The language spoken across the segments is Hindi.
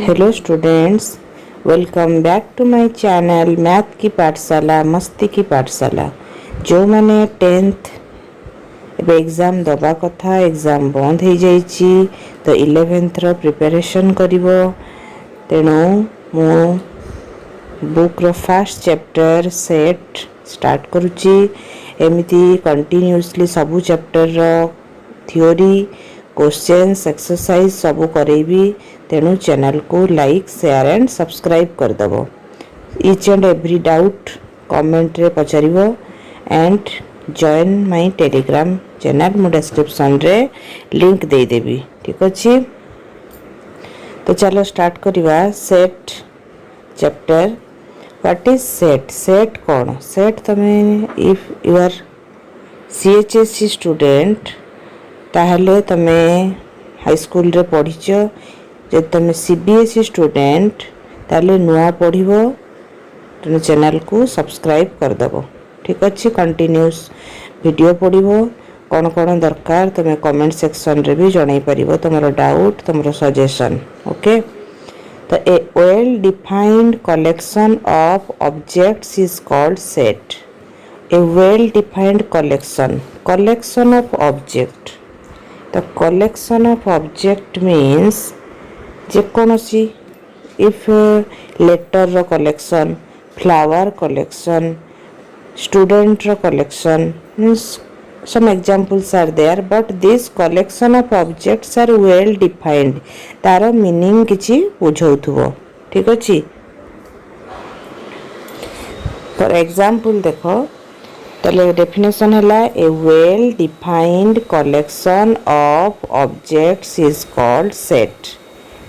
Hello students, welcome back to my channel math की पाठशाला मस्ती की पाठशाला। जो मैंने 10th एग्जाम दबा कथा एग्जाम बंद हो जाइए तो 11th रो प्रिपरेशन करिवो। तेणु मु बुक रो फर्स्ट चैप्टर सेट स्टार्ट करुच्ची। एमिति कंटिन्यूअसली सबू चैप्टर रो थ्योरी क्वेश्चंस एक्सरसाइज सबू करेबी। तेणु चैनल को लाइक शेयर एंड सब्सक्राइब कर दबो। Each and every doubt comment रे पचारिबो and join my Telegram channel मु डिस्क्रिप्शन रे लिंक दे देबी। ठीक अछि, तो चलो स्टार्ट करिवा set chapter. What is set? Set कौन? सेट तमे if you are CHSC student ताहले तमे हाई स्कूल रे पढ़िछ। जे तुम सीबीएसई स्टूडेंट ताले नुआ पढ़िबो तेणु चैनल को सब्सक्राइब कर दबो। ठीक अच्छे, कंटिन्यूस वीडियो पढ़िबो। कौन कौन दरकार तुम कमेंट सेक्शन रे भी जणाई परिबो तुमरो डाउट तुमरो सजेशन। ओके, तो a well defined collection of objects is called set. A well defined collection of object. तो कलेक्शन ऑफ ऑब्जेक्ट मीन्स जेकोसी इफ लेटर रो कलेक्शन, फ्लावर कलेक्शन, स्टूडेंट रो collection means some examples are there, but this collection of objects are well defined। तार मीनिंग किछि बुझौथुबो। ठीक अछि, फॉर एग्जांपल देखो तले डेफिनेशन हला a well defined collection of objects is called set.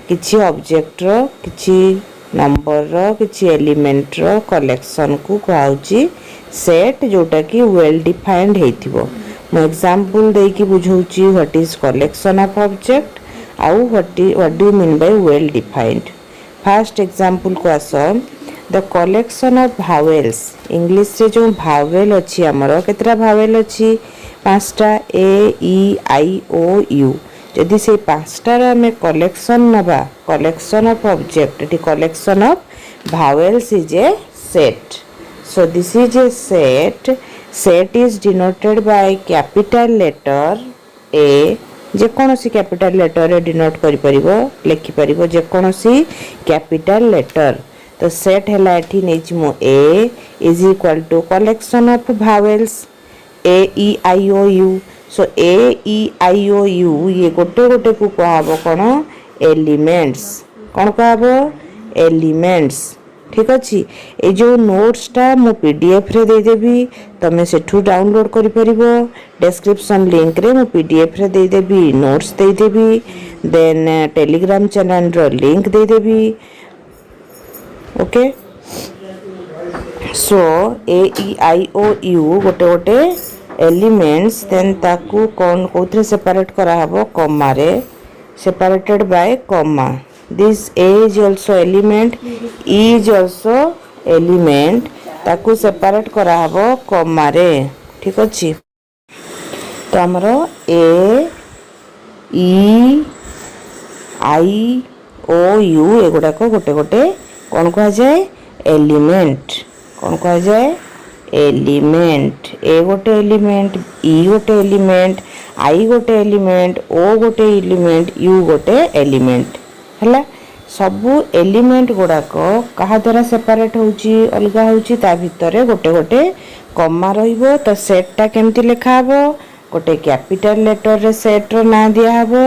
किछि ऑब्जेक्ट रो किछि नंबर रो किछि एलिमेंट रो कलेक्शन को कहउची सेट, जोटा कि वेल डिफाइंड हेथिबो। मो एग्जांपल दे कि बुझौची what is collection of object आउ what do you mean by well defined. First example को आसो, the collection of vowels. English रे जो भावेल अछि हमरो केतरा भावेल अछि? 5टा A E I O U. यदि से 5टार आम कलेक्शन नबा कलेक्शन ऑफ ऑब्जेक्ट, एटी collection of vowels is a set. So this is a set. Set is denoted by capital letter A. जेकोसी capital letter रे डिनोट करि परिबो, लिखि परिबो जेकोसी कैपिटल लेटर। तो सेट हैला एठी नेछि मो A is equal to collection of vowels A E I O U. So A E I O U ये गोटे गोटे को कहबो कोन? एलिमेंट्स। कोन कहबो? एलिमेंट्स। ठीक अछि, ए जो नोट्स टा मु पीडीएफ रे दे देबी, तमे सेठू डाउनलोड करि परिबो। डिस्क्रिप्शन लिंक रे मु पीडीएफ रे दे देबी, नोट्स दे देबी, देन टेलीग्राम चैनल रो लिंक दे देबी। Okay, so A E I O you गोटे गोटे एलिमेंट्स, देन ताकू कौन कोथरे सेपरेट करा हबो? कॉमा रे, separated by comma. This A is also element, E is also element, ताकू सेपरेट करा हबो कॉमा रे। ठीक अछि, तो हमरो ए ई आई ओ यू एगुडा को गोटे गोटे कौन कहा जाए? एलिमेंट। कौन कहा जाए? एलिमेंट। ए गोटे एलिमेंट, ई गोटे एलिमेंट, आई गोटे एलिमेंट, ओ गोटे एलिमेंट, यू गोटे एलिमेंट। हैला सबू एलिमेंट गुड़ाक कहा द्वारा सेपरेट होउची? अलगा होउची। ता भितरे गोटे गोटे कॉमा रहिबो। तो सेट टा केमती लिखा हबो? गोटे कैपिटल लेटर रे सेट रो ना दिया हबो।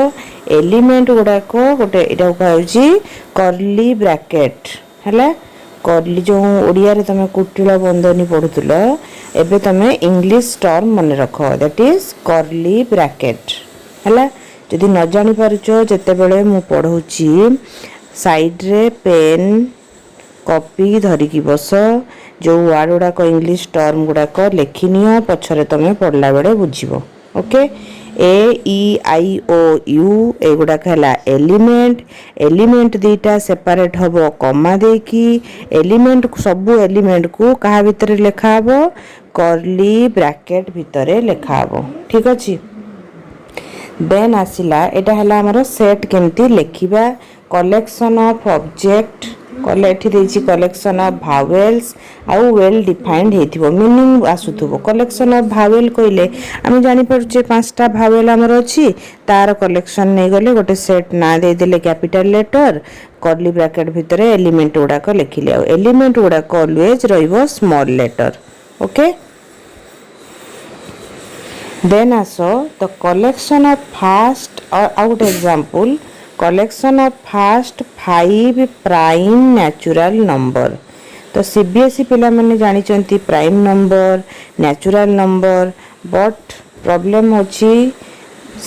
एलिमेंट गुड़ाक गोटे एटा कहउची कर्ली ब्रैकेट। हैला कर्ली जो ओडिया रे तमे कुटिला बंधनी पढुतलो, एबे तमे इंग्लिश टर्म मन रखो, दैट इज कर्ली ब्रैकेट। हैला जदि न जानि पारुचो, जते बेले मु पढौची साइड रे पेन कॉपी धरि की बस, जो वर्ड गुडा को इंग्लिश टर्म गुडा को लिखि नियो, पछरे तमे पढला बेले बुझिबो। Okay, A E I O you एगुडा कहला एलिमेंट। एलिमेंट दीटा सेपरेट हबो कॉमा दे की। एलिमेंट सबू एलिमेंट को कहा भितरे लिखा हबो? कर्ली ब्रैकेट भितरे लिखा हबो। ठीक अछि, देन आसिला एटा हला हमरो सेट केमती लिखिबा कलेक्शन ऑफ ऑब्जेक्ट एठी देछि कलेक्शन ऑफ भावेल्स आउ वेल डिफाइंड हेथिबो मीनिंग आसुथबो कलेक्शन ऑफ भावेल कइले हम जानि परछे पांचटा भावेल हमर अछि तार कलेक्शन नै गले गोटे सेट ना दे देले कैपिटल लेटर कर्ली ब्रैकेट भितरे एलिमेंट गुडा को लिखिले एलिमेंट गुडा को ऑलवेज रहइबो स्मॉल लेटर ओके देन आसो द कलेक्शन ऑफ फास्ट और आउट example collection of first 5 prime natural number तो सीबीएसई पिला माने जानि चंती prime number natural number but problem होची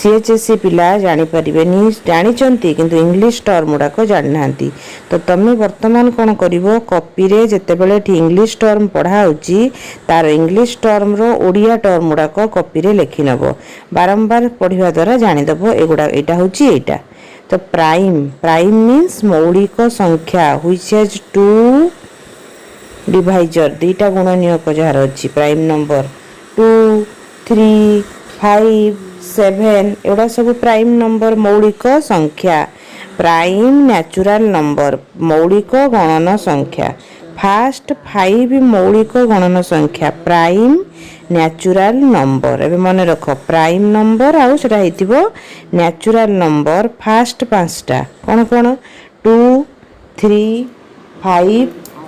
सीएचएसई पिला जानि परिबेनी जानि चंती किंतु इंग्लिश टर्म गुडा को जानि नांती तो तमे वर्तमान कोन करिवो कॉपी रे जते बेले ठी इंग्लिश टर्म पढ़ा होची तार इंग्लिश टर्म रो ओडिया टर्म गुडा को कॉपी रे लिखि नबो बारंबार पढ़िवा द्वारा जानि दबो एगुडा एटा होची एटा तो प्राइम मीन्स मौलिक संख्या व्हिच हैज टू डिवाइजर दुईटा गुणनीयक जार अच्छी प्राइम नंबर 2 3 5 7 एवढा सब प्राइम नंबर मौलिक संख्या प्राइम नेचुरल नंबर मौलिक गणन संख्या फास्ट 5 मौलिक गणन संख्या प्राइम नेचुरल नंबर एबे मन रख प्राइम नंबर आउ सेटा हेतिबो नेचुरल नंबर फास्ट पांचटा कोन कोन 2 3 5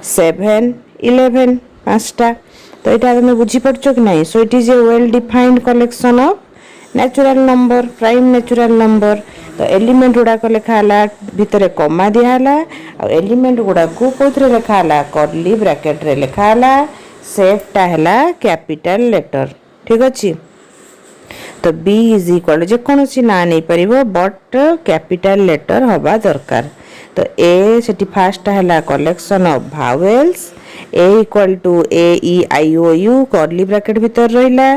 7 11 पांचटा तो एटा तुम बुझी पड़छो कि नहीं सो it is a well defined collection of natural number prime natural number तो एलिमेंट गुडा को लिखा हला भितरे कॉमा दिया हला और एलिमेंट गुडा को कोथरे लिखा हला कर्ली ब्रैकेट रे लिखा हला सेट टा हला कैपिटल लेटर ठीक अछि तो बी इज इक्वल जे कोनोसी ना नै परिबो बट कैपिटल लेटर होबा दरकार तो ए सेटी फर्स्ट हला collection of vowels A equal to A E I O U curly bracket भीतर रहिला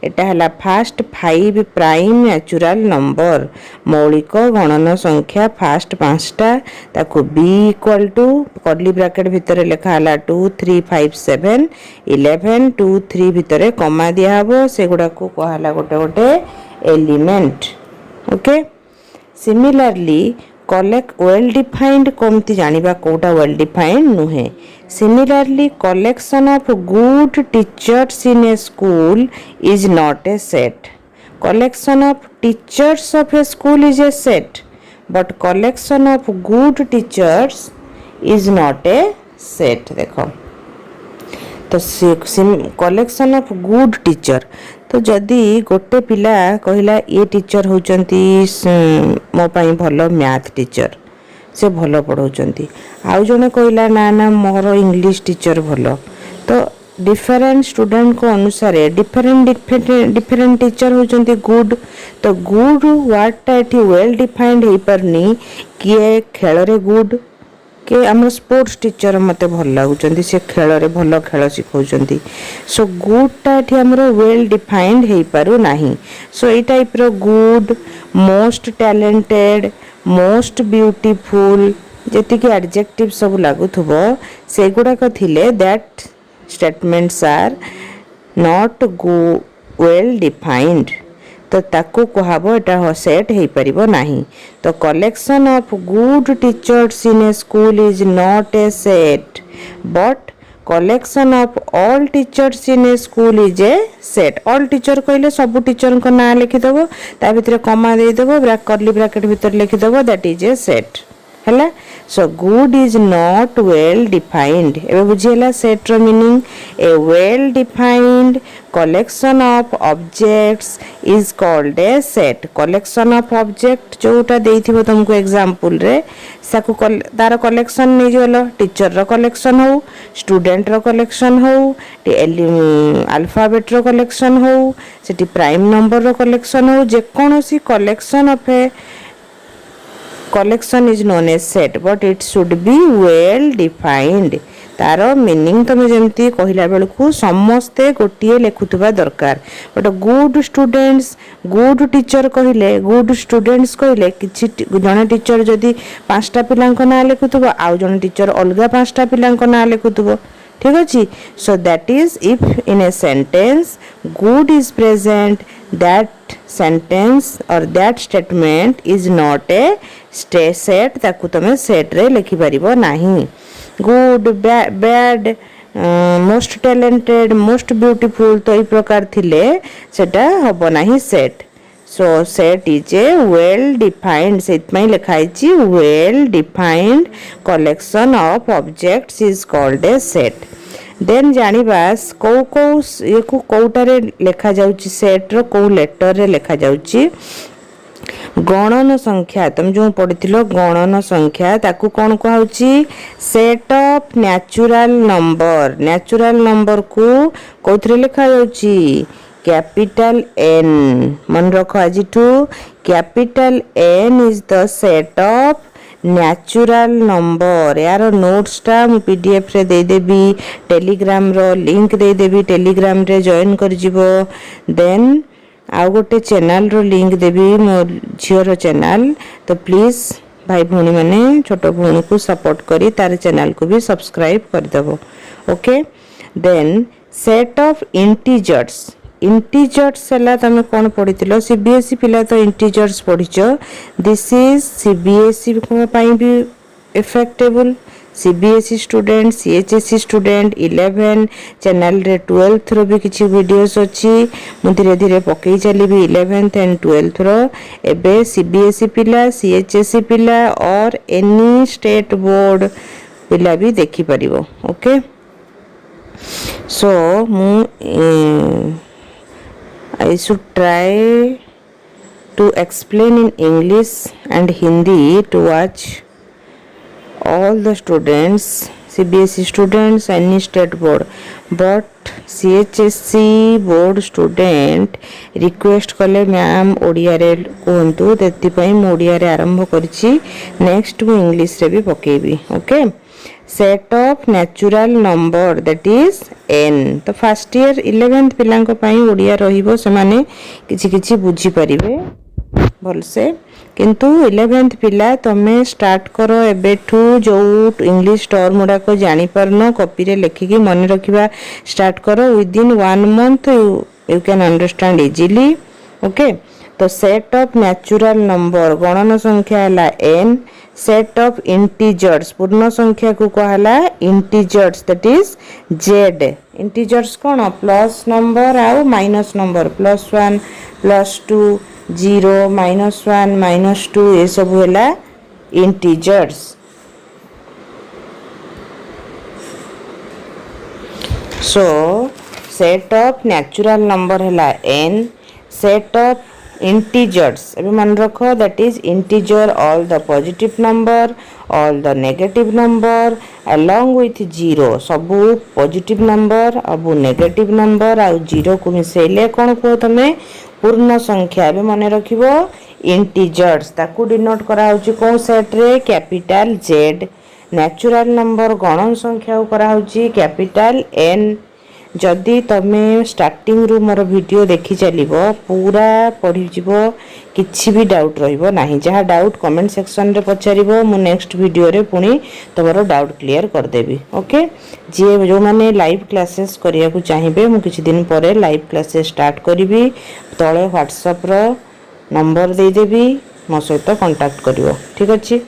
एटा हला फर्स्ट 5 प्राइम नेचुरल नंबर मौलिक गणन संख्या फर्स्ट पांचटा ताको B equal to curly bracket भीतर लिखा हला 2 3 5 7 11 2 3 भीतर कमा दिया हबो से गुडा को कहला गोटे गोटे element okay similarly collect well defined कोमती जानिबा कोटा वेल डिफाइंड नुहे similarly collection of good teachers in a school is not a set collection of teachers of a school is a set but collection of good teachers is not a set देखो तो कलेक्शन ऑफ गुड टीचर तो जदि गोटे पिला कहला ये टीचर होचंती मो पाई भलो मैथ टीचर से भलो पढ़ाउचंती आउ जने कहला ना ना मोर इंग्लिश टीचर भलो तो डिफरेंट स्टूडेंट को अनुसार डिफरेंट टीचर होचंती गुड तो गुड वर्ड टा एठी वेल डिफाइंड हे परनी किए खेल रे गुड के आम स्पोर्ट्स टीचर मते भल लागुचंती से खेल रे भल खेल सिखौचंती सो गुड टा एठी हमरो वेल डिफाइंड हे पारु नाही सो ए टाइप रो good most talented most beautiful जेति कि एडजेक्टिव सब लागुथबो से गुडा को थिले that statements are not well defined तो ताकू कहबो एटा सेट हे परिबो नाही तो collection of good teachers in a school is not a set but collection of all teachers in a school is a set all teacher कहले सब टीचर को नाम लिखि देबो ता भितर कमा दे देबो कर्ली ब्रैकेट भितर लिखि देबो दैट इज ए सेट हैला so good is not well defined एबे बुझियला सेट रो meaning a well defined collection of objects is called a set collection of object जोटा देइथिबो तुमको एग्जांपल रे साकू तार कलेक्शन नै जोलो टीचर रो कलेक्शन हो स्टूडेंट रो कलेक्शन हो अल्फाबेट रो कलेक्शन हो सेटी प्राइम नंबर रो कलेक्शन हो जे कोनोसी collection of a collection is known as set but it should be well defined taro meaning तुम जमती कहला बेलू समस्ते गोटे लिखुवा दरकार but good students good teacher कहले गुड स्टूडेंट्स कहले कि जने टीचर जदि 5टा पिला ना लिखुव आउ जने टीचर अलग 5टा पिला ना लिखुव ठीक अच्छे so that is if in a sentence good is present that sentence or that statement is not a set ताकू तमे set रे लिखि परिबो नाही good bad most talented most beautiful तो ई प्रकार थिले सेटा हबो नाही set so set is a well defined सेतमै लिखाई छि well defined collection of objects is called a set then जानिबा को ये को कोटारे लेखा जाउची सेट रो को लेटर रे लेखा जाउची गणन संख्या तुम जो पढ़िथिलो गणन संख्या ताकू कोन कहउची सेट ऑफ नेचुरल नंबर को कोथरे लेखा जाउची कैपिटल एन मन रखो आजिठू capital N is the set of natural number यार नोट्स टा मु पीडीएफ रे दे देबी टेलीग्राम रो लिंक दे देबी टेलीग्राम रे जॉइन कर जिवो देन आ गोटे चैनल रो लिंक देबी मो झियो रो चैनल तो प्लीज भाई भौणी माने छोटो भौणी को सपोर्ट करी तार चैनल को भी सब्सक्राइब कर देबो okay then set of integers हला तमे कोन पढितिलो सीबीएसई पिला तो इंटीजर्स पढिचो दिस इज सीबीएसई को पई भी affectable CBSE student CHSE student 11 channel रे 12th रो भी किछि वीडियोस अछि मु धीरे धीरे पकई चली भी 11th एंड 12th रो एबे सीबीएसई पिला सीएचएसई पिला और एनी स्टेट बोर्ड पिला भी देखि परिबो ओके सो मु I should try to explain in English and Hindi to watch all the students, CBSE students, any state board. But CHSC board student request कले मैम ओडिया रे कहतु तेति पई मु ओडिया रे आरंभ करछि नेक्स्ट मु इंग्लिश रे भी पकेबी okay set of natural number that is n तो फर्स्ट ईयर 11th पिलांक पई ओडिया रहिबो से माने किछि किछि बुझी परिबे भल से किंतु 11th पिला तमे स्टार्ट करो एबेठू जो इंग्लिश टर्म मुडा को जानि परनो कॉपी रे लिखि के मन रखिबा स्टार्ट करो with in 1 month you can understand easily okay तो सेट ऑफ नेचुरल नंबर गणन संख्या हला n सेट ऑफ इंटीजर्स पूर्ण संख्या को कहला integers that is z integers कोन प्लस नंबर आ माइनस नंबर +1 +2 0 -1 -2 ये सब होला integers so set of natural number हला n सेट ऑफ integers अभी मन रखो that is integer all the positive number all the negative number along with zero सबु positive number अब negative number ଆଉ zero को मिसेले कोन को तमे पूर्ण संख्या अभी मन रखिबो integers ताकू डिनोट करा होची को सेट रे कैपिटल Z नेचुरल नंबर गणन संख्या को करा होची कैपिटल N जदि तमे स्टार्टिंग रु मोर वीडियो देखि चलिबो पूरा पढि जिवो किछि भी डाउट रहिबो नाही जहा डाउट कमेंट सेक्शन रे पचारिबो मु नेक्स्ट वीडियो रे पुनी तमरो डाउट क्लियर कर देबी ओके जे जो माने लाइव क्लासेस करिया को चाहिबे मु किछि दिन परे लाइव क्लासेस स्टार्ट करिवि तळे व्हाट्सएप रो नंबर दे देबी मो सहित कांटेक्ट करिवो ठीक अछि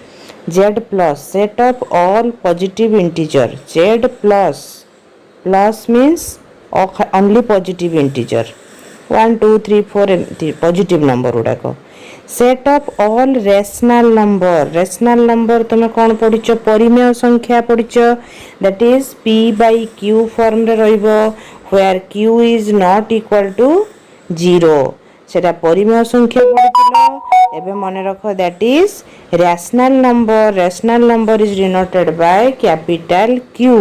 z plus set of all positive integer z plus means only positive integer 1 2 3 4 positive number उडाको set of all rational number तुम कौन पढ़िच परिमेय संख्या पढ़िच that is p by q form रे रहइबो where q is not equal to 0 सेटा परिमेय संख्या पढ़ितलो एबे मने रखो that is rational number is denoted by capital q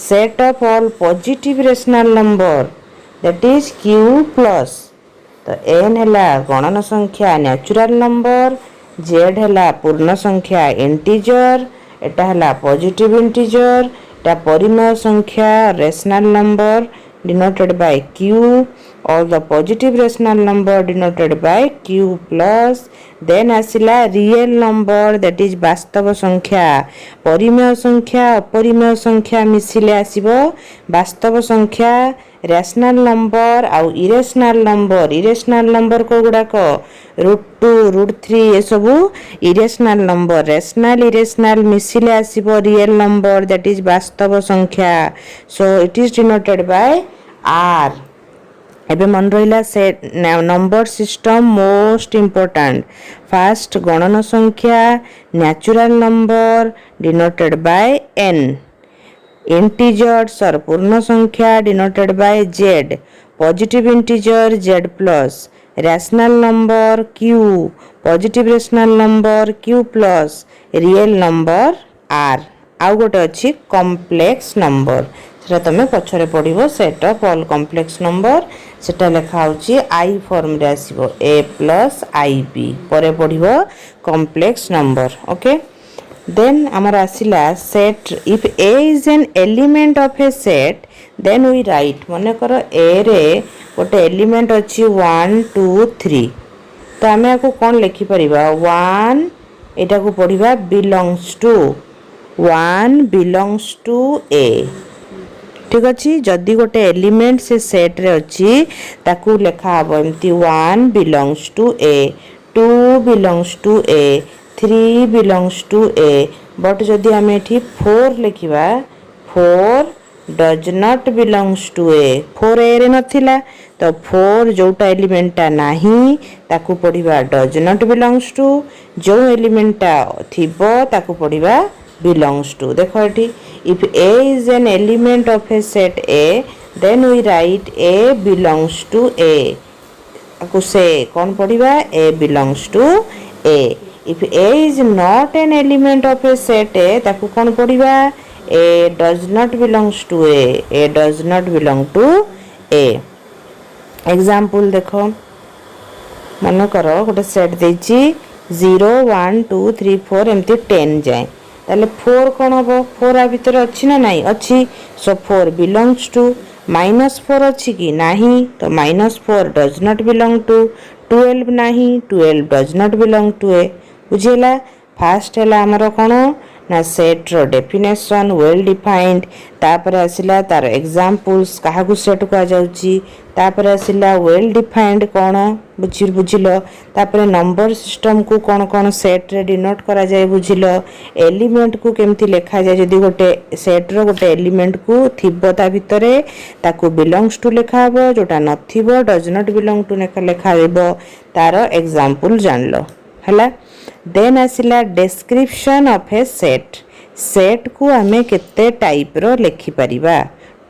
set of all positive rational number that is q plus तो n हला गणन संख्या नेचुरल नंबर z हला पूर्ण संख्या इंटीजर एटा हला पॉजिटिव इंटीजर एटा परिमेय संख्या rational number denoted bye q all the positive rational number denoted by q plus then आसिला real number that is वास्तव संख्या परिमेय संख्या अपरिमेय संख्या मिसिले आसीबो वास्तव संख्या rational number आउ irrational number को गुडाक √2 √3 ये सब irrational number rational irrational मिसिले आसीबो real number that is वास्तव संख्या so it is denoted by r एबे मन रहिला set number system most important first गणन संख्या natural number denoted by n integers और पूर्ण संख्या denoted by z positive integer z plus rational number q positive rational number q plus real number r आउ गोटे अछि कॉम्प्लेक्स नंबर सेटा तमे पछरे पढिबो set of all complex number सेटा लेखा होची i फॉर्म रे आसीबो a plus ib परे पढिबो कॉम्प्लेक्स नंबर ओके देन हमर आसीला set if a is an element of a set then we write माने करो a रे गोटे एलिमेंट अछि 1 2 3 तो हमें को कोन लिखि परिबा 1 एटा को पढिबा belongs to a ठीक अच्छी जदि गोटे एलिमेंट से सेट रे अच्छी ताकू लेखा हबो एमती 1 belongs to a 2 belongs to a 3 belongs to a but जदि हमें एठी 4 लिखिबा 4 does not belongs to a 4 a रे नथिला तो 4 जोटा एलिमेंटा नाही ताकू पढिबा does not belongs to जो एलिमेंटा थिबो ताकू पढिबा belongs to देखो एठी if a is an element of a set a then we write a belongs to a को से कौन पढ़िबा a belongs to a if a is not an element of a set a ताकू कौन पढ़िबा a does not belongs to a does not belong to a example देखो मन करो गोटे सेट देछि 0 1 2 3 4 एमती 10 जाए ताले 4 कोन हबो 4 आ भीतर अछि ना नाही अछि सो 4 belongs to -4 अछि कि नाही तो -4 does not belong to 12 नाही 12 does not belong to a बुझिला फास्ट हला हमर कोन ना सेट रो डेफिनेशन वेल डिफाइंड तापर आसिला तार एग्जांपल्स काहा को सेट को जाउची तापर आसिला वेल डिफाइंड कोन बुझिलो तापर नंबर सिस्टम को कोन सेट रे डिनोट करा जाय बुझिलो एलिमेंट को केमती लेखा जाय जदी गोटे सेट रो गोटे एलिमेंट को थिबो ता भितरे ताको बिलोंग्स टू लेखा हबो जोटा नथिबो डज नॉट बिलोंग टू लेखा देबो तार एग्जांपल जानलो हला देन आसिला डिस्क्रिप्शन ऑफ ए सेट को हमें केते टाइप रो लिखि परिबा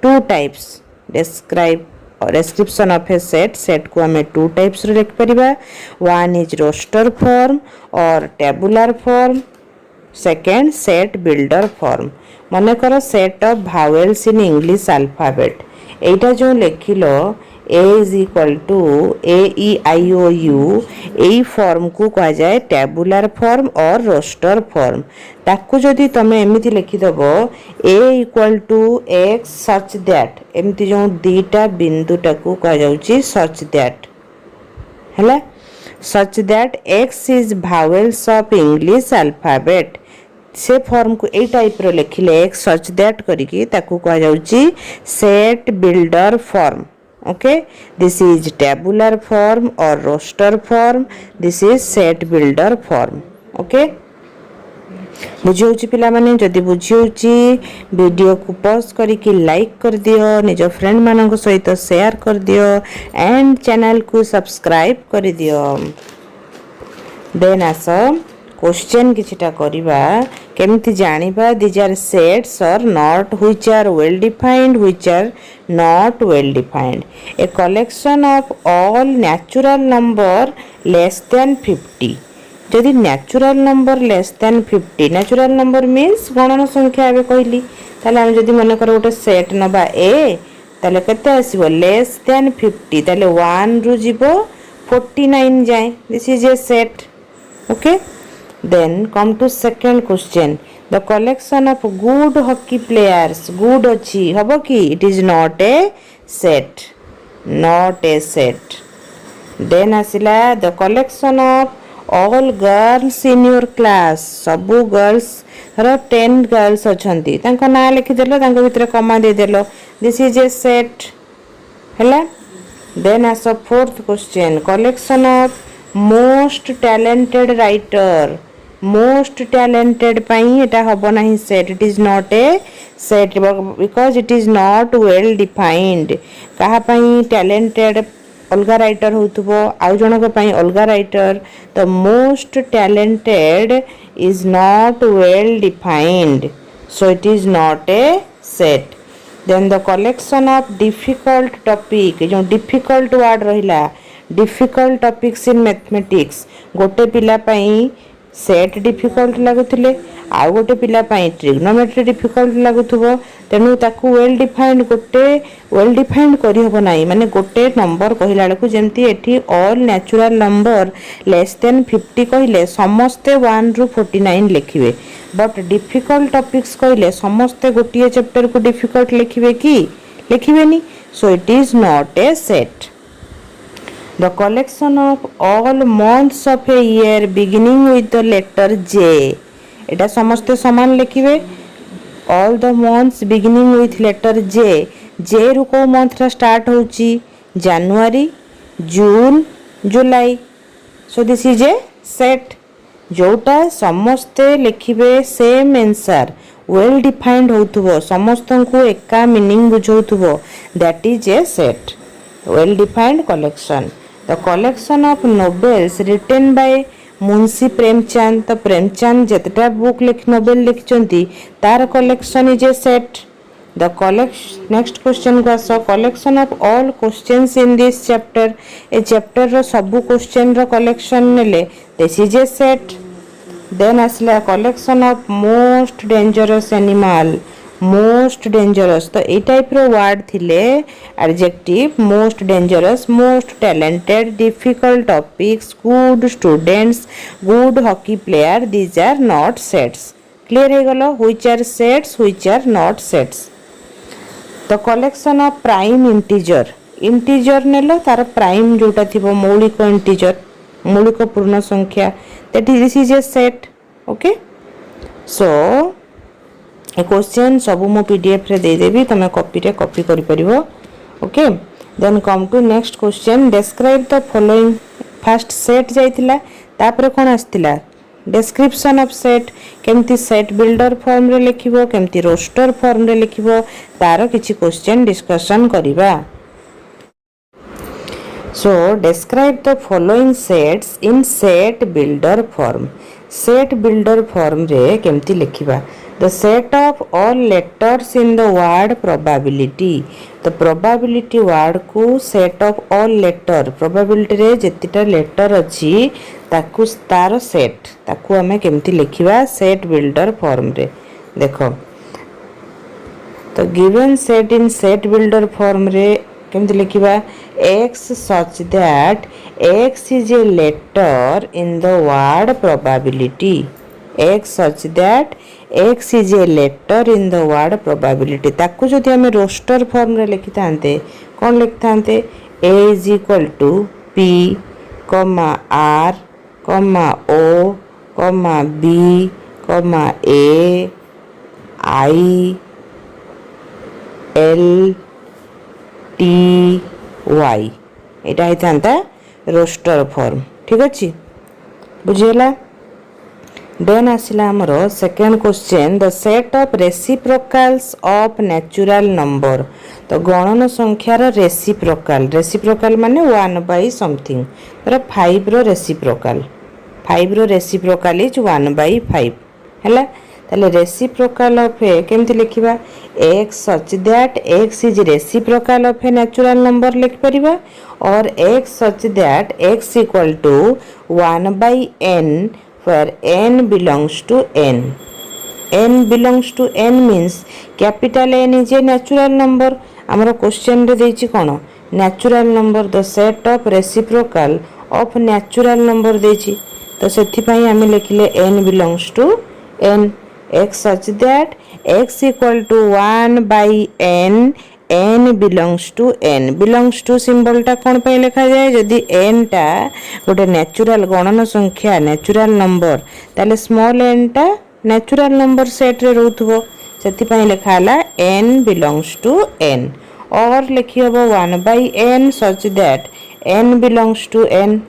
two types description of a set को हमें टू टाइप्स रो लिखि परिबा वन इज रोस्टर फॉर्म और tabular form second set builder form मने करो set of vowels in English alphabet एटा जो लिखिलो a is equal to a e i o u AE form को कहा जाए टेबुलर फॉर्म और रोस्टर फॉर्म ताकू जदी तमे एमिति लिखि दबो a equal to x such that एमिति जो दीटा बिंदु टाकू कहा जाउची such that हला such that x is vowels of English alphabet से फॉर्म को ए टाइप रो लिखिले x such that करिकी ताकू कहा जाउची set builder form okay this is tabular form or roster form this is set builder form okay बुझियोची पिला माने जदी बुझियोची वीडियो को पॉज करी कि लाइक कर दियो निजो फ्रेंड मानन को सहित शेयर कर दियो एंड चैनल को सब्सक्राइब कर दियो देन आसो क्वेश्चन किछटा करिबा केमति जानिबा these are sets or not which are well defined which are not well defined a collection of all natural number less than 50 जदि natural number less than 50 natural number means गणन संख्या आबे कहली ताले हम जदि मन कर गोटे सेट नबा a ताले केते आसीबो less than 50 ताले 1 रु जीवो 49 जाय this is a set okay then come to second question the collection of good hockey players good achi habo ki it is not a set not a set. Then आसिला the collection of all girls in your class. सबू girls रो 10 girls अछंती तांको ना लिखि देलो तांको भितर कमा दे देलो. This is a set. हैला. Then as a fourth question, collection of most talented writer. Most talented ପାଇଁ ଏଟା ହବ ନାହିଁ set. It is not a set because it is not well defined. କାହା ପାଇଁ talented अलगा राइटर होतुबो आउ जनक ପାଇଁ अलगा writer. The most talented is not well defined, so it is not a set. Then the collection of difficult topic, जो difficult word रहिला, difficult topics in mathematics, गोटे पिला ପାଇଁ सेट डिफिकल्ट लगुले आउ गोटे पिला ପାଇଁ ट्रिग्नोमेट्री डिफिकल्ट लगुथबो. तेणु ताकू वेल डिफाइंड गोटे वेल डिफाइंड करि हबो नाही. माने गोटे नंबर कहिला लकु जेमती एठी all natural number less than 50 कहिले समस्ते 1 रु 49 लिखिबे. बट डिफिकल्ट टॉपिक्स कहिले समस्ते गोटिए चैप्टर को डिफिकल्ट लिखिबे कि लिखिबेनी. So it is not a set. The collection of all months of a year beginning with the letter J. एटा समस्ते समान लिखिबे. All the months beginning with letter J. J रु को मंथ रा स्टार्ट होची जनवरी, जून, जुलाई. So this is a set. जोटा समस्ते लिखिबे सेम आंसर वेल डिफाइंड होथुबो समस्तन को एका मीनिंग बुझौथुबो. That is a set. Well defined collection. The collection of novels written by Munshi Premchand. तो प्रेमचंद जेतटा बुक नोवेल लिखचंती तार collection is a set. The collection next question को आस. Collection of all questions in this chapter. ए चैप्टर रो सब क्वेश्चन रो कलेक्शन नेले this is a set. Then आसला collection of most dangerous animal. Most dangerous तो ए टाइप रो वर्ड थिले adjective. Most dangerous, most talented, difficult topics, good students, good hockey player. These are not sets. Clear हे गलो which are sets which are not sets. The collection of prime integer. Integer नेलो तार प्राइम जोटा थिबो मौलिक इंटीजर मौलिक पूर्ण संख्या that is this is a set. Okay. So ए क्वेश्चन सबू मो पीडीएफ रे दे देबी तमे कॉपी रे कॉपी करि परिबो. Okay. Then come to next question. Describe the following. First set जाइतिला तापर कोन आस्तिला डिस्क्रिप्शन ऑफ सेट. केमती सेट बिल्डर फॉर्म रे लिखिबो केमती रोस्टर फॉर्म रे लिखिबो तार किछि क्वेश्चन डिस्कशन करिबा. So describe the following sets in set builder form. Set builder form रे केमती लिखिबा. The set of all letters in the word probability. The probability word को set of all letter probability रे जेतिटा letter अछि ताकू तार set ताकू हमें केमती लिखिबा set builder form रे. देखो तो given set in set builder form रे केमती लिखिबा x such that x is a letter in the word probability. x such that x is a letter in the word probability. ताकू जदि हमें रोस्टर फॉर्म रे लिखि थांते कोन लिखि थांते a is equal to p r o b a i l t y. Etah he थांता roster form. ठीक अछि बुझेला. देन आसिला हमरो second question. The set of reciprocals of natural number. तो गणन संख्यार रेसिप्रोकल माने 1 बाय समथिंग. तर 5 रो रेसिप्रोकल इज 1 बाय 5 हैला. ताले रेसिप्रोकल ऑफ ए केमति लिखिबा x such that x is reciprocal of a natural number लिख परिबा और x such that x equal to 1 by n where n belongs to n. n belongs to n means capital N is a natural number. हमरो क्वेश्चन रे देछि कोन natural number. the set of reciprocal of natural number देछि तो सेथि पई हम लिखिले n belongs to n. x such that x equal to 1 by n n belongs to n belongs to symbol टा कौन पे लिखा जाए जदि n टा गोटे नेचुरल गणन संख्या नेचुरल नंबर ताले स्मॉल n टा नेचुरल नंबर सेट रे रहउथबो सेति पई लिखा हला n belongs to n और लिखि हबो 1 by n such that n belongs to n.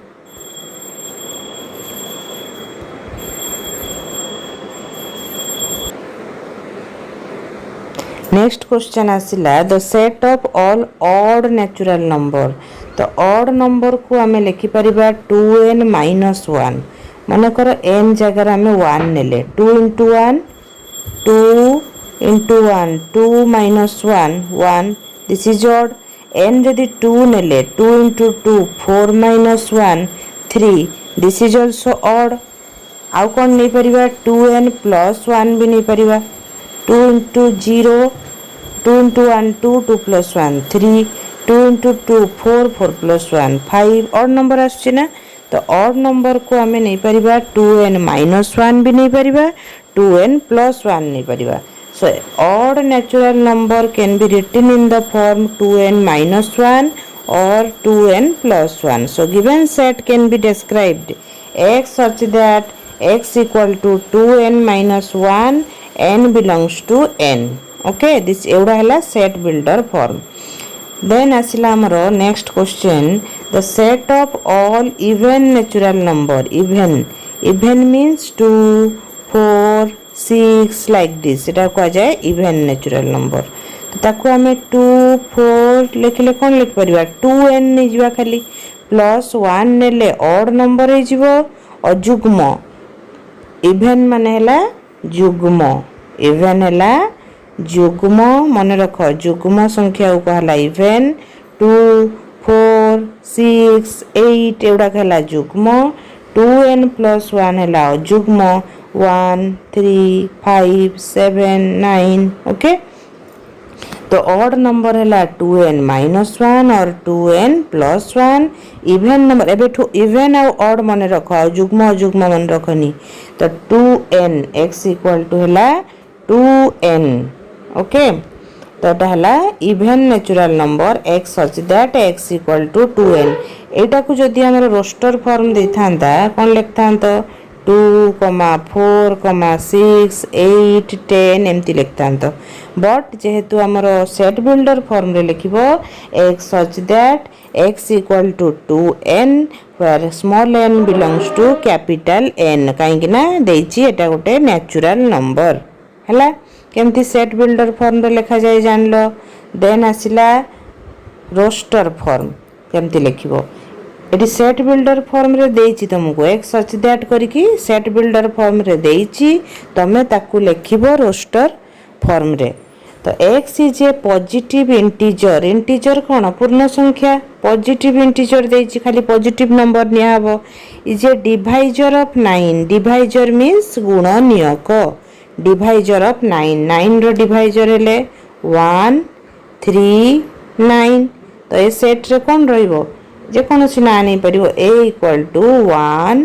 Next question आसिला the set of all odd natural number तो ऑड नंबर को आमे लिखि परिबा 2n - 1 मन कर n जगह आमे 1 नेले 2 * 1 2 * 1 2 - 1 1 दिस इज ऑड n जदि 2 नेले 2 * 2 4 - 1 3 दिस इज आल्सो ऑड आउ कोन नै परिबा 2n + 1 भी नै परिबा 2 * 0 2 * 1 2 2 + 1 3 2 * 2 4 4 + 1 5 ऑड नंबर आछी ना तो ऑड नंबर को हमें नहीं परिबा 2n - 1 भी नहीं परिबा 2n + 1 नहीं परिबा so odd natural number can be written in the form 2n - 1 or 2n + 1 so given set can be described x such that x equal to 2n - 1 n belongs to n okay this एवढा हला set builder form then asila amaro next question the set of all even natural number even means 2 4 6 like this एटा को जाए even natural number तो ताको हमें 2 4 लिखले कोन लिख परिबा 2n नै जिबा खाली +1 नेले odd number हे जिवो अजुग्म even माने हला जुग्म even हला जुग्म मन रख जुग्म संख्या को कहला इवेन 2 4 6 8 एवडा कहला जुग्म 2n + 1 हला जुग्म 1 3 5 7 9 ओके तो ऑड नंबर हला 2n - 1 और 2n + 1 इवन नंबर एबे ठो इवन और ऑड मन रख जुग्म जुग्म मन रखनी तो 2n x = हला 2n ओके तो एटा हला even natural number x such that x = 2n एटा को जदि हमर रोस्टर फॉर्म देथांता कोन लिखतांत 2 4 6 8 10 एमती लिखतांत बट जेहेतु हमर सेट बिल्डर फॉर्म रे लिखिबो x such that x = 2n where small n belongs to capital N काहे ना देछि एटा गोटे नेचुरल नंबर हला केमती सेट बिल्डर फॉर्म रे लिखा जाय जान लो देन आसिला रोस्टर फॉर्म केमती लिखिबो एटी सेट बिल्डर फॉर्म रे देछि तुमको एक सच दैट करिकि सेट बिल्डर फॉर्म रे देछि तमे ताकू लिखिबो रोस्टर फॉर्म रे तो x is a positive integer कोन पूर्ण संख्या पॉजिटिव इंटीजर देछि खाली पॉजिटिव नंबर निया हबो is a divisor of 9 divisor means गुणनियक डिवाइजर ऑफ 9 9 रो डिवाइजर हेले 1 3 9 तो ए सेट रे कोन रहइबो जे कोनोसी ना नै परिबो a = 1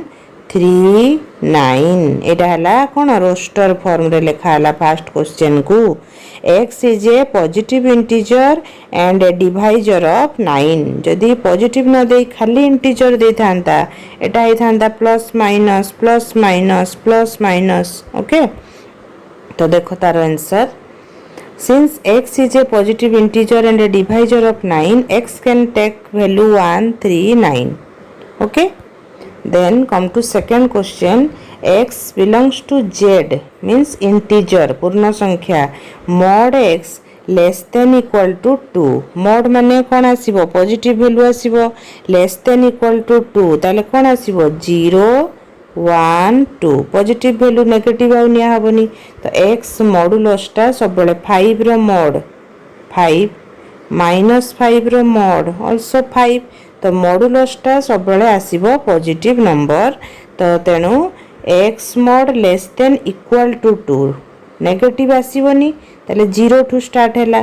3 9 एटा हला कोन रोस्टर फॉर्म रे लिखा हला फर्स्ट क्वेश्चन को x is a positive integer and A divisor of 9 जदी पॉजिटिव न दे खाली इंटीजर दे थांता एटा हे थांता प्लस माइनस ओके तो देखो तार answer since x is a positive integer and a divisor of 9 x can take value 1 3 9 okay then come to second question x belongs to z means integer पूर्ण संख्या mod x less than equal to 2 mod माने कोन आसीबो पॉजिटिव वैल्यू आसीबो less than equal to 2 ताले कोन आसीबो 0 1 2 पॉजिटिव वैल्यू नेगेटिव आ निया हबनी तो x मॉडुलस टा सब बेले 5 रो mod 5 -5 रो mod आल्सो 5 तो मॉडुलस टा सब बेले आसीबो पॉजिटिव नंबर तो तेनु x mod less than equal to 2 negative आसीबोनी ताले 0 टू स्टार्ट हैला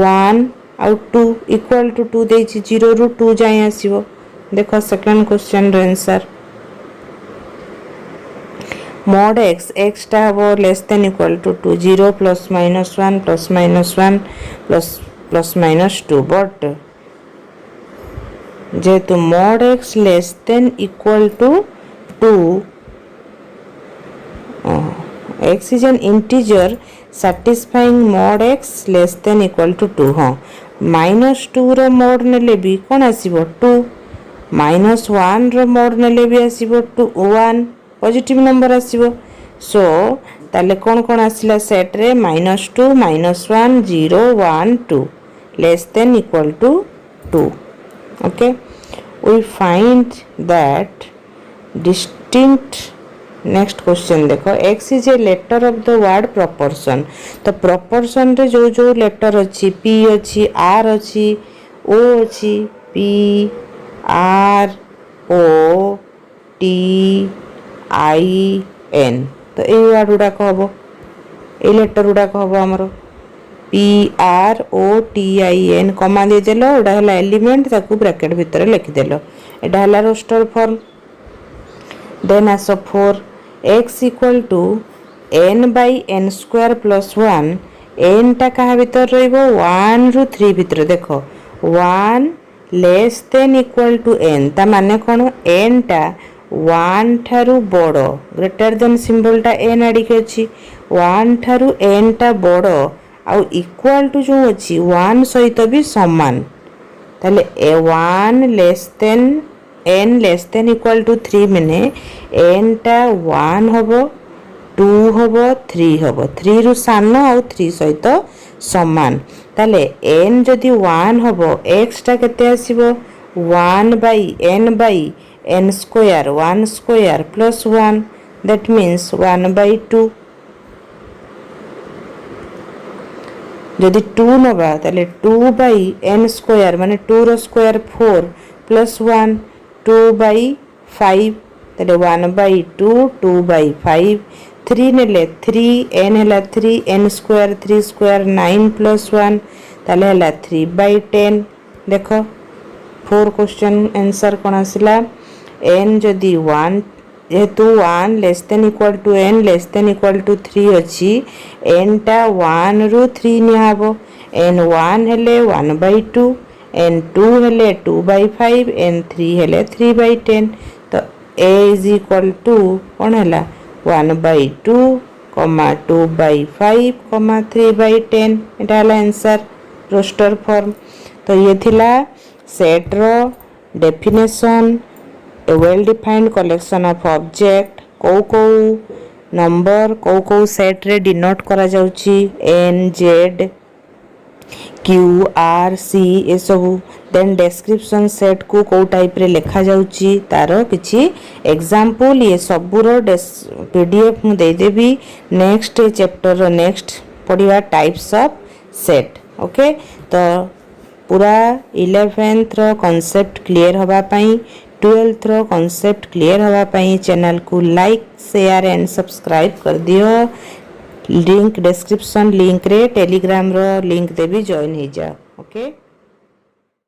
1 आउट 2 इक्वल टू 2 देछि 0 रु 2 जाय आसीबो देखो सेकंड क्वेश्चन रो आंसर mod x टा हबो less than equal to 2 0 + -1 + -1 + plus minus 2 but जेहेतु mod x less than equal to 2 x is an integer satisfying mod x less than equal to 2 हाँ माइनस 2 रो मोड नेले भी कौन आसीबो 2 माइनस 1 रो मोड नेले भी आसीबो 2 1 पॉजिटिव नंबर आसीबो सो ताले कौन आसिला सेट रे minus 2 minus 1 0 1 2 less than equal to 2 okay we find that distinct next question देखो x is a letter of the word proportion तो प्रोपोर्शन रे जो जो लेटर अच्छी p अच्छी r अच्छी o अच्छी p r o t i n तो ये वर्ड गुड़ा कहबो ए लेटर गुड़ा कहबो हमरो p r o t i n कमा दे देलो एडा हला एलिमेंट ताकू ब्रैकेट भीतर लिखि देलो एडा हला roster form then as 4 x equal to n by n square plus 1 n टा कहा भीतर रहिबो 1 रु 3 भीतर देखो 1 less than equal to n ता माने कोन n टा 1 ठारू बड़ो ग्रेटर देन सिंबल टा n आडी के अछि 1 ठारू n टा बड़ो आ इक्वल टू जो अछि 1 सहित भी समान ताले 1 less than n less than equal to 3 माने n टा 1 होबो 2 होबो 3 होबो 3 रु सान आ 3 सहित समान ताले n जदि 1 होबो x टा केते आसीबो 1 by n square 1 square plus 1 that means 1 by 2 जदि 2 नबा ताले 2 बाई n स्क्वायर माने 2 रो स्क्वायर 4 प्लस 1 2 बाई 5 ताले 1 बाई 2 2 बाई 5 3 नेले 3 n हला 3 n स्क्वायर 3 स्क्वायर 9 प्लस 1 ताले हला 3 बाई 10 देखो 4 क्वेश्चन आंसर कोन आसिला n जदि 1 जेहेतु 1 less than equal to n less than equal to 3 अछि n टा 1 रु 3 निहाबो n 1 हेले 1 बाई 2 n 2 हेले 2 बाई 5 n 3 हेले 3 बाई 10 तो a इज इक्वल टू कौन है 1 बाई 2 2 बाई 5 3 बाई 10 एटा है आंसर रोस्टर फॉर्म तो ये थिला सेट रो definition a well defined collection of object को नंबर को सेट रे डिनोट करा जाउची n z q r c ए सब देन डिस्क्रिप्शन सेट को टाइप रे लिखा जाउची तारो किछि एग्जांपल ये सब रो पीडीएफ मु दे देबी नेक्स्ट चैप्टर रो नेक्स्ट पढ़िया टाइप्स ऑफ सेट ओके तो पूरा 11th रो कांसेप्ट क्लियर होबा पई 12th रो कांसेप्ट क्लियर होबा पई चैनल को लाइक शेयर एंड सब्सक्राइब कर दियो लिंक डिस्क्रिप्शन लिंक रे टेलीग्राम रो लिंक देबी जॉइन हो जा ओके।